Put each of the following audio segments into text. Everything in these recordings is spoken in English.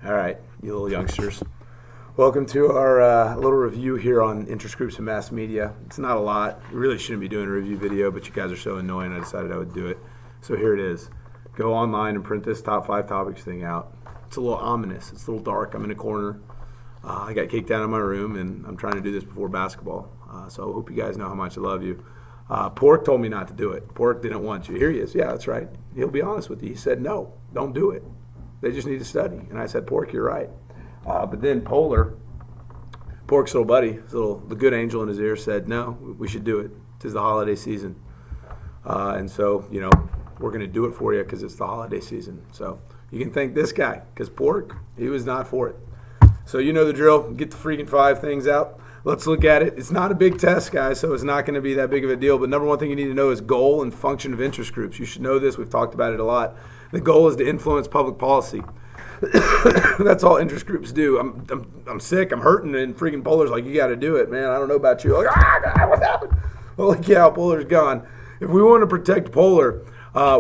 All right, you little youngsters. Welcome to our little review here on interest groups and mass media. It's not a lot. We really shouldn't be doing a review video, but you guys are so annoying, I decided I would do it. So here it is. Go online and print this top 5 topics thing out. It's a little ominous. It's a little dark. I'm in a corner. I got kicked out of my room, and I'm trying to do this before basketball. So I hope you guys know how much I love you. Pork told me not to do it. Pork didn't want you. Here he is. Yeah, that's right. He'll be honest with you. He said, no, don't do it. They just need to study. And I said, Pork, you're right. But then Pork's little buddy, the good angel in his ear, said, no, we should do it. 'Tis the holiday season. And so, we're going to do it for you because it's the holiday season. So you can thank this guy because Pork, he was not for it. So you know the drill. Get the freaking 5 things out. Let's look at it. It's not a big test, guys, so it's not going to be that big of a deal. But number one thing you need to know is goal and function of interest groups. You should know this. We've talked about it a lot. The goal is to influence public policy. That's all interest groups do. I'm sick. I'm hurting, and freaking Polar's like, you got to do it, man. I don't know about you. Like, God, what happened? Holy cow, Polar's gone. If we want to protect Polar,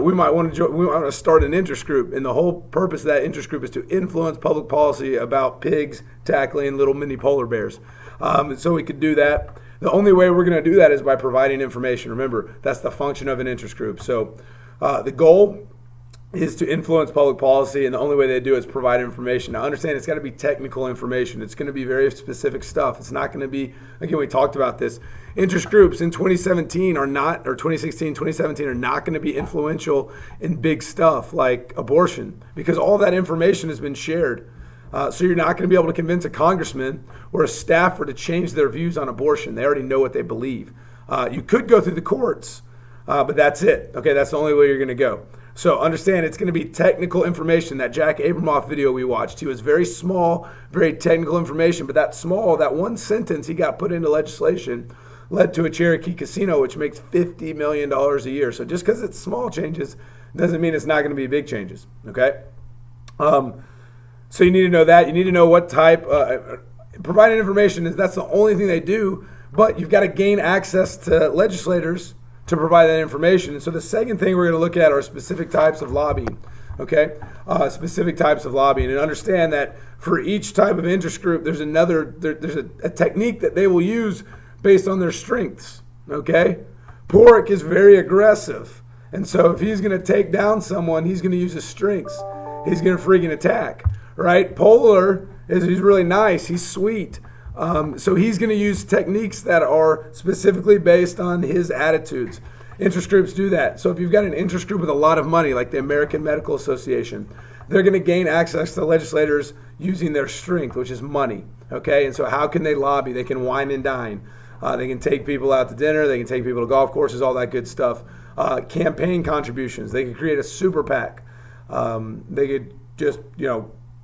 we might want to start an interest group, and the whole purpose of that interest group is to influence public policy about pigs tackling little mini polar bears. So we could do that. The only way we're going to do that is by providing information. Remember, that's the function of an interest group. So the goal is to influence public policy, and the only way they do it is provide information. Now, understand it's got to be technical information. It's going to be very specific stuff. It's not going to be, again, we talked about this. Interest groups in 2016 are not going to be influential in big stuff like abortion because all that information has been shared. So you're not going to be able to convince a congressman or a staffer to change their views on abortion. They already know what they believe. You could go through the courts, but that's it. Okay, that's the only way you're going to go. So understand it's going to be technical information. That Jack Abramoff video we watched, he was very small, very technical information, but that one sentence he got put into legislation led to a Cherokee casino, which makes $50 million a year. So just because it's small changes doesn't mean it's not going to be big changes, okay? So you need to know that. You need to know what type. Providing information, that's the only thing they do, but you've got to gain access to legislators to provide that information. And so the second thing we're going to look at are specific types of lobbying, okay? Specific types of lobbying. And understand that for each type of interest group, there's a technique that they will use based on their strengths, okay? Pork is very aggressive. And so if he's going to take down someone, he's going to use his strengths. He's going to freaking attack, right? Polar he's really nice. He's sweet. So he's going to use techniques that are specifically based on his attitudes. Interest groups do that. So if you've got an interest group with a lot of money, like the American Medical Association, they're going to gain access to legislators using their strength, which is money. Okay, and so how can they lobby? They can wine and dine. They can take people out to dinner. They can take people to golf courses, all that good stuff. Campaign contributions. They could create a super PAC. They could just,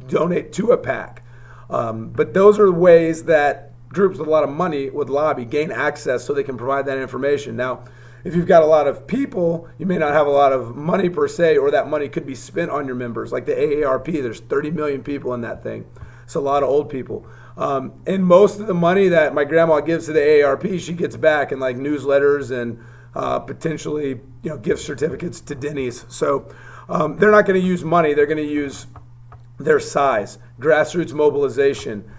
donate to a PAC. But those are the ways that groups with a lot of money would lobby, gain access so they can provide that information. Now, if you've got a lot of people, you may not have a lot of money per se, or that money could be spent on your members. Like the AARP, there's 30 million people in that thing. It's a lot of old people. And most of the money that my grandma gives to the AARP, she gets back in like newsletters and potentially gift certificates to Denny's. So they're not going to use money. They're going to use their size, grassroots mobilization.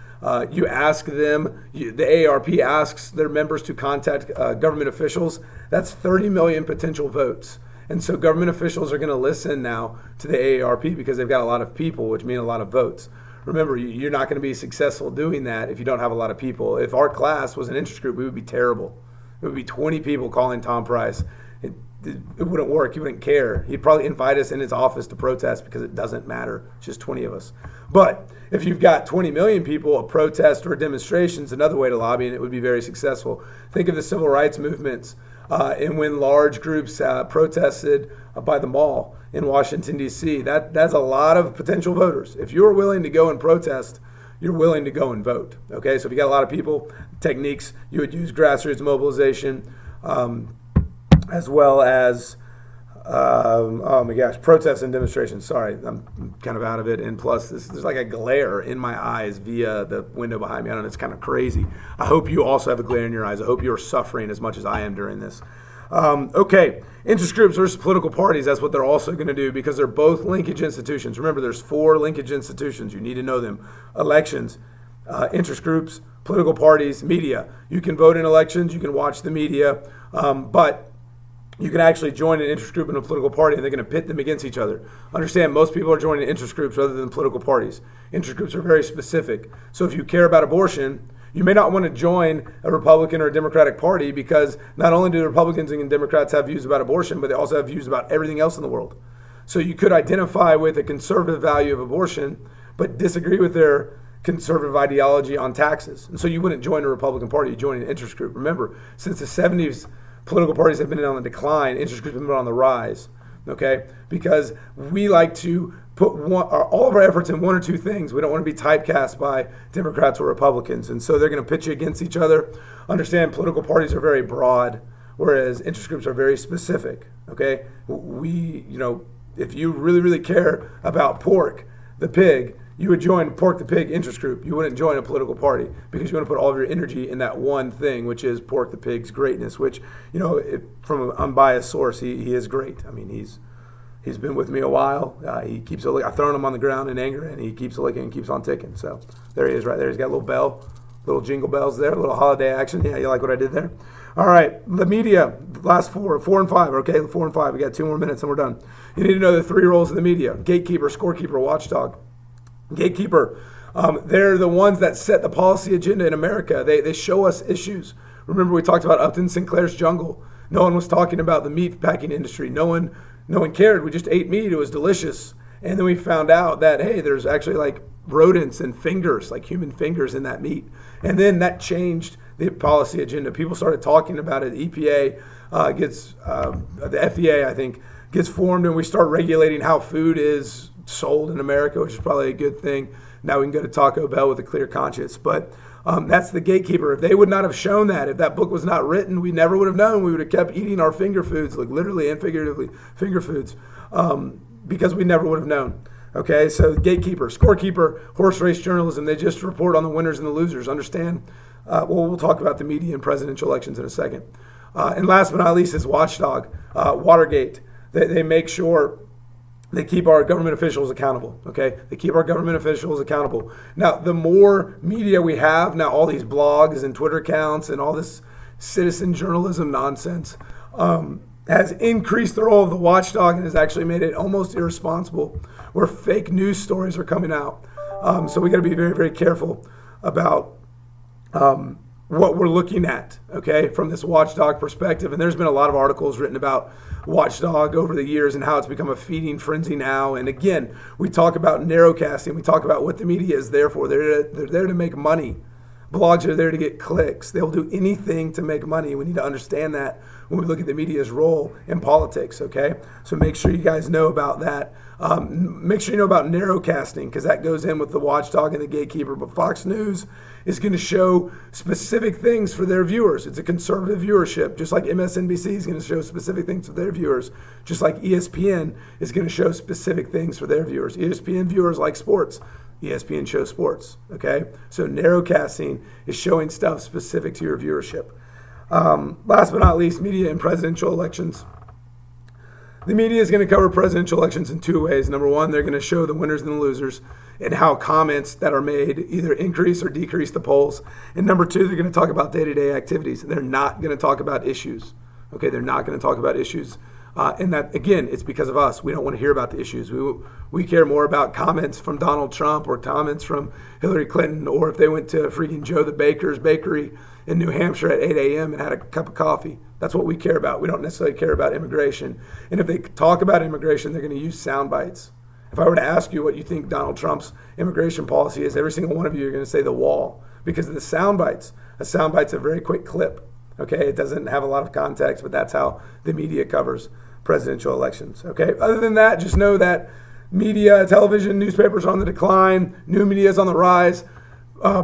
You ask them, the AARP asks their members to contact government officials. That's 30 million potential votes. And so government officials are going to listen now to the AARP because they've got a lot of people, which mean a lot of votes. Remember, you're not going to be successful doing that if you don't have a lot of people. If our class was an interest group, we would be terrible. It would be 20 people calling Tom Price. It wouldn't work. He wouldn't care. He'd probably invite us in his office to protest because it doesn't matter. It's just 20 of us. But if you've got 20 million people, a protest or a demonstration is another way to lobby, and it would be very successful. Think of the civil rights movements and when large groups protested by the mall in Washington, D.C. That's a lot of potential voters. If you're willing to go and protest, you're willing to go and vote. Okay, so if you got a lot of people, techniques, you would use grassroots mobilization, as well as, protests and demonstrations. Sorry, I'm kind of out of it. And plus, there's like a glare in my eyes via the window behind me. I don't know, it's kind of crazy. I hope you also have a glare in your eyes. I hope you're suffering as much as I am during this. Okay, interest groups versus political parties, that's what they're also going to do because they're both linkage institutions. Remember, there's 4 linkage institutions. You need to know them. Elections, interest groups, political parties, media. You can vote in elections, you can watch the media, but you can actually join an interest group and a political party, and they're going to pit them against each other. Understand, most people are joining interest groups rather than political parties. Interest groups are very specific. So if you care about abortion, you may not want to join a Republican or a Democratic party because not only do the Republicans and Democrats have views about abortion, but they also have views about everything else in the world. So you could identify with a conservative value of abortion, but disagree with their conservative ideology on taxes. And so you wouldn't join a Republican party, you join an interest group. Remember, since the 70s, political parties have been on the decline, interest groups have been on the rise, okay? Because we like to put all of our efforts in 1 or 2 things. We don't want to be typecast by Democrats or Republicans. And so they're going to pitch you against each other. Understand, political parties are very broad, whereas interest groups are very specific, okay? If you really, really care about pork, the pig, you would join Pork the Pig interest group. You wouldn't join a political party because you want to put all of your energy in that one thing, which is Pork the Pig's greatness, which, from an unbiased source, he is great. I mean, he's been with me a while. He keeps I've thrown him on the ground in anger, and he keeps licking and keeps on ticking. So there he is right there. He's got a little bell, little jingle bells there, a little holiday action. Yeah, you like what I did there? All right, the media, last 4 and 5, okay? 4 and 5. We got 2 more minutes and we're done. You need to know the 3 roles of the media: gatekeeper, scorekeeper, watchdog. Gatekeeper, they're the ones that set the policy agenda in America. They show us issues. Remember, we talked about Upton Sinclair's jungle. No one was talking about the meat packing industry. No one cared. We just ate meat. It was delicious. And then we found out that, hey, there's actually like rodents and fingers, like human fingers in that meat. And then that changed the policy agenda. People started talking about it. The EPA the FDA, I think, gets formed, and we start regulating how food is sold in America, which is probably a good thing. Now we can go to Taco Bell with a clear conscience. But that's the gatekeeper. If they would not have shown that, if that book was not written, we never would have known. We would have kept eating our finger foods, like literally and figuratively, finger foods, because we never would have known. Okay, so gatekeeper, scorekeeper, horse race journalism, they just report on the winners and the losers. Understand? We'll talk about the media and presidential elections in a second. And last but not least is watchdog, Watergate. They make sure they keep our government officials accountable, okay? They keep our government officials accountable. Now, the more media we have, now all these blogs and Twitter accounts and all this citizen journalism nonsense has increased the role of the watchdog and has actually made it almost irresponsible where fake news stories are coming out. So we got to be very, very careful about what we're looking at, okay, from this watchdog perspective. And there's been a lot of articles written about watchdog over the years and how it's become a feeding frenzy now. And again, we talk about narrowcasting. We talk about what the media is there for. They're there to make money. Blogs are there to get clicks. They'll do anything to make money. We need to understand that when we look at the media's role in politics, okay? So make sure you guys know about that. Make sure you know about narrowcasting because that goes in with the watchdog and the gatekeeper. But Fox News is going to show specific things for their viewers. It's a conservative viewership, just like MSNBC is going to show specific things for their viewers, just like ESPN is going to show specific things for their viewers. ESPN viewers like sports. ESPN shows sports, okay? So narrowcasting is showing stuff specific to your viewership. Last but not least, media and presidential elections. The media is going to cover presidential elections in 2 ways. Number one, they're going to show the winners and the losers and how comments that are made either increase or decrease the polls. And number two, they're going to talk about day-to-day activities. They're not going to talk about issues. Okay, they're not going to talk about issues. And that, again, it's because of us. We don't want to hear about the issues. We care more about comments from Donald Trump or comments from Hillary Clinton, or if they went to freaking Joe the Baker's bakery in New Hampshire at 8 a.m. and had a cup of coffee. That's what we care about. We don't necessarily care about immigration. And if they talk about immigration, they're going to use sound bites. If I were to ask you what you think Donald Trump's immigration policy is, every single one of you are going to say the wall because of the sound bites. A sound bite's a very quick clip. Okay, it doesn't have a lot of context, but that's how the media covers presidential elections. Okay, other than that, just know that media, television, newspapers are on the decline. New media is on the rise.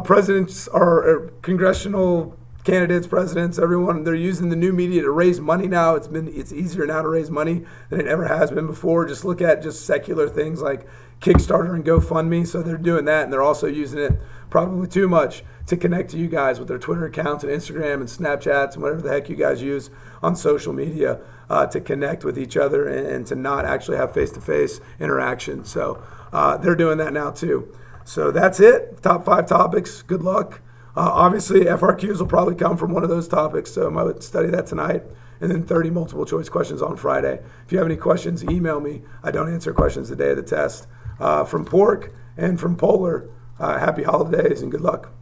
Presidents or congressional candidates, presidents, everyone, they're using the new media to raise money now. It's easier now to raise money than it ever has been before. Just look at just secular things like Kickstarter and GoFundMe. So they're doing that, and they're also using it probably too much to connect to you guys with their Twitter accounts and Instagram and Snapchats and whatever the heck you guys use on social media to connect with each other and to not actually have face-to-face interaction. So they're doing that now too. So that's it. Top 5 topics. Good luck. Obviously, FRQs will probably come from one of those topics, so I would study that tonight. And then 30 multiple choice questions on Friday. If you have any questions, email me. I don't answer questions the day of the test. From Pork and from Polar, happy holidays and good luck.